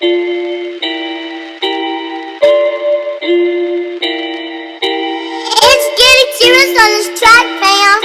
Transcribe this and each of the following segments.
It's getting serious on this track, fam.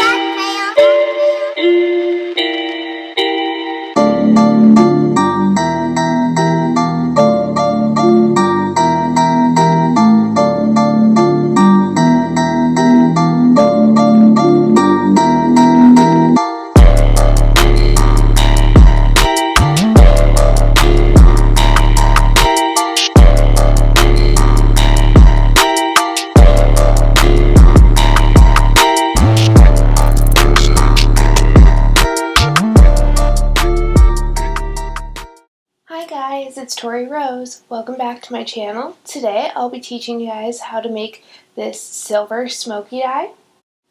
Hi guys, it's Tori Rose. Welcome back to my channel. Today I'll be teaching you guys how to make this Silver Smokey Eye.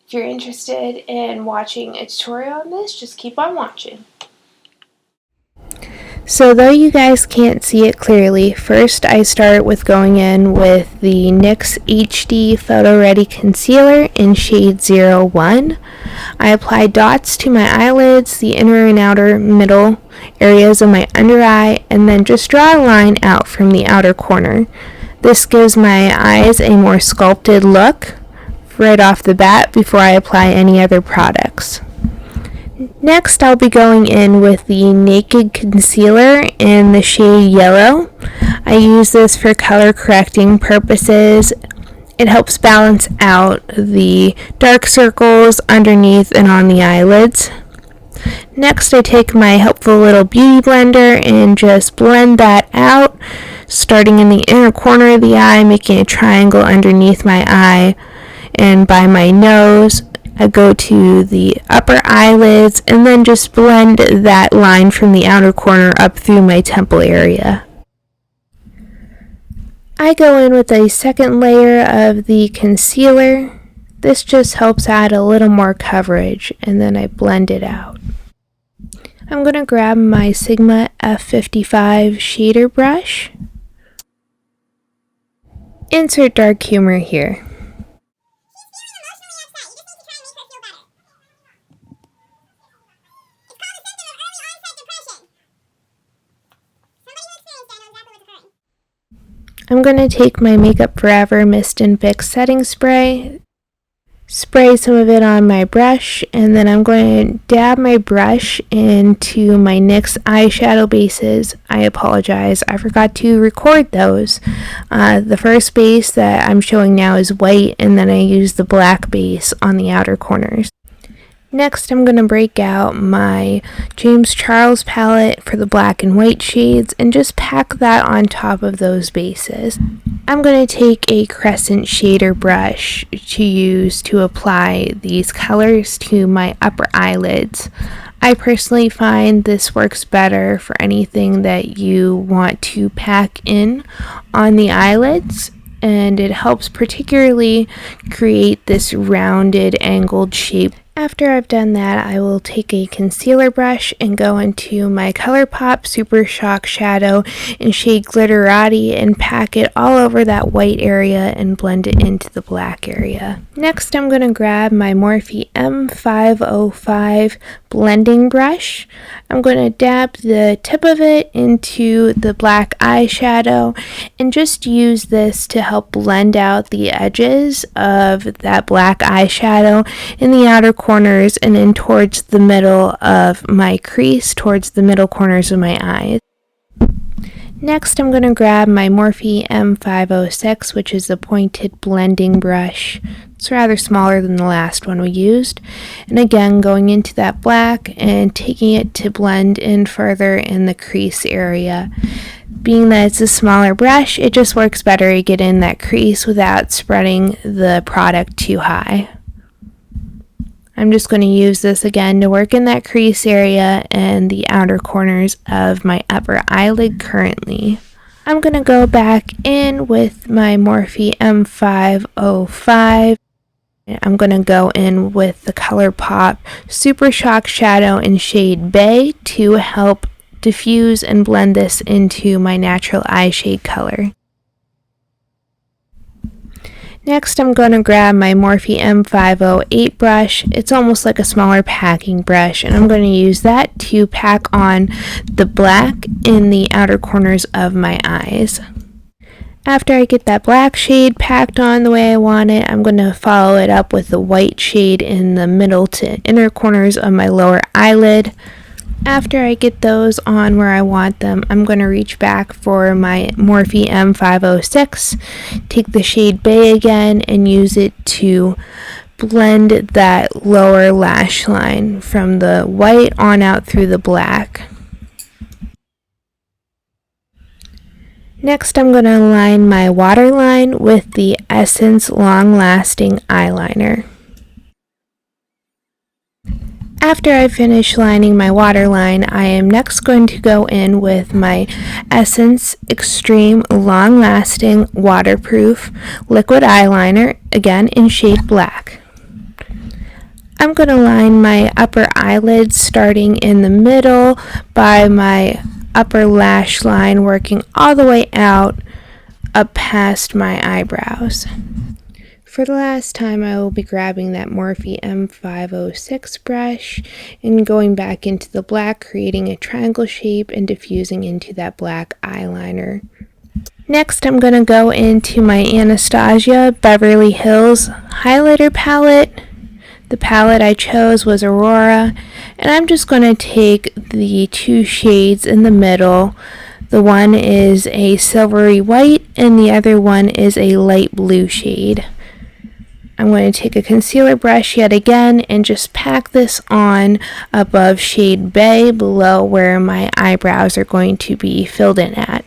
If you're interested in watching a tutorial on this, just keep on watching. So though you guys can't see it clearly, first I start with going in with the NYX HD Photo Ready Concealer in shade 01. I apply dots to my eyelids, the inner and outer middle areas of my under eye, and then just draw a line out from the outer corner. This gives my eyes a more sculpted look right off the bat before I apply any other products. Next, I'll be going in with the Naked Concealer in the shade Yellow. I use this for color correcting purposes. It helps balance out the dark circles underneath and on the eyelids. Next, I take my helpful little beauty blender and just blend that out, starting in the inner corner of the eye, making a triangle underneath my eye, and by my nose. I go to the upper eyelids and then just blend that line from the outer corner up through my temple area. I go in with a second layer of the concealer. This just helps add a little more coverage, and then I blend it out. I'm going to grab my Sigma F55 shader brush. Insert dark humor here. I'm going to take my Makeup Forever Mist and Fix setting spray, spray some of it on my brush, and then I'm going to dab my brush into my NYX eyeshadow bases. I apologize, I forgot to record those. The first base that I'm showing now is white, and then I use the black base on the outer corners. Next, I'm going to break out my James Charles palette for the black and white shades and just pack that on top of those bases. I'm going to take a crescent shader brush to use to apply these colors to my upper eyelids. I personally find this works better for anything that you want to pack in on the eyelids, and it helps particularly create this rounded, angled shape. After I've done that, I will take a concealer brush and go into my ColourPop Super Shock Shadow in shade Glitterati and pack it all over that white area and blend it into the black area. Next, I'm going to grab my Morphe M505 blending brush. I'm going to dab the tip of it into the black eyeshadow and just use this to help blend out the edges of that black eyeshadow in the outer corners and in towards the middle of my crease, towards the middle corners of my eyes. Next, I'm going to grab my Morphe M506, which is a pointed blending brush. It's rather smaller than the last one we used. And again, going into that black and taking it to blend in further in the crease area. Being that it's a smaller brush, it just works better to get in that crease without spreading the product too high. I'm just going to use this again to work in that crease area and the outer corners of my upper eyelid currently. I'm going to go back in with my Morphe M505. I'm going to go in with the ColourPop Super Shock Shadow in shade Bay to help diffuse and blend this into my natural eye shade color. Next, I'm going to grab my Morphe M508 brush. It's almost like a smaller packing brush, and I'm going to use that to pack on the black in the outer corners of my eyes. After I get that black shade packed on the way I want it, I'm going to follow it up with the white shade in the middle to inner corners of my lower eyelid. After I get those on where I want them, I'm going to reach back for my Morphe M506, take the shade Bay again, and use it to blend that lower lash line from the white on out through the black. Next, I'm going to align my waterline with the Essence Long Lasting Eyeliner. After I finish lining my waterline, I am next going to go in with my Essence Extreme Long Lasting Waterproof Liquid Eyeliner, again in shade black. I'm going to line my upper eyelids starting in the middle by my upper lash line, working all the way out up past my eyebrows. For the last time, I will be grabbing that Morphe M506 brush and going back into the black, creating a triangle shape and diffusing into that black eyeliner. Next, I'm going to go into my Anastasia Beverly Hills highlighter palette. The palette I chose was Aurora, and I'm just going to take the two shades in the middle. The one is a silvery white and the other one is a light blue shade. I'm going to take a concealer brush yet again and just pack this on above shade Bay below where my eyebrows are going to be filled in at.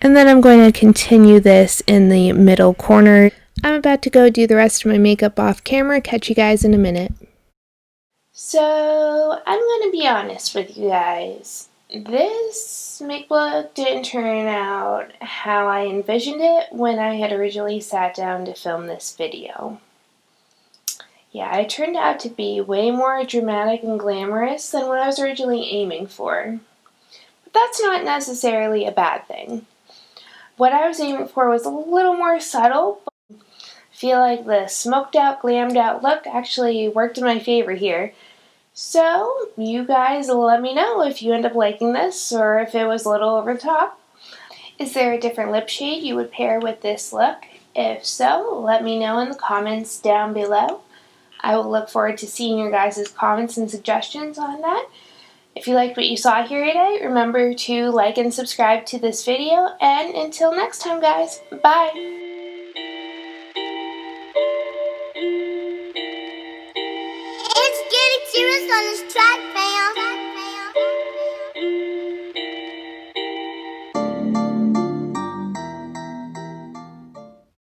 And then I'm going to continue this in the middle corner. I'm about to go do the rest of my makeup off camera. Catch you guys in a minute. So, I'm going to be honest with you guys. This makeup look didn't turn out how I envisioned it when I had originally sat down to film this video. Yeah, it turned out to be way more dramatic and glamorous than what I was originally aiming for. But that's not necessarily a bad thing. What I was aiming for was a little more subtle, but I feel like the smoked out, glammed out look actually worked in my favor here. So, you guys let me know if you end up liking this or if it was a little over the top. Is there a different lip shade you would pair with this look? If so, let me know in the comments down below. I will look forward to seeing your guys' comments and suggestions on that. If you liked what you saw here today, remember to like and subscribe to this video. And until next time, guys, bye!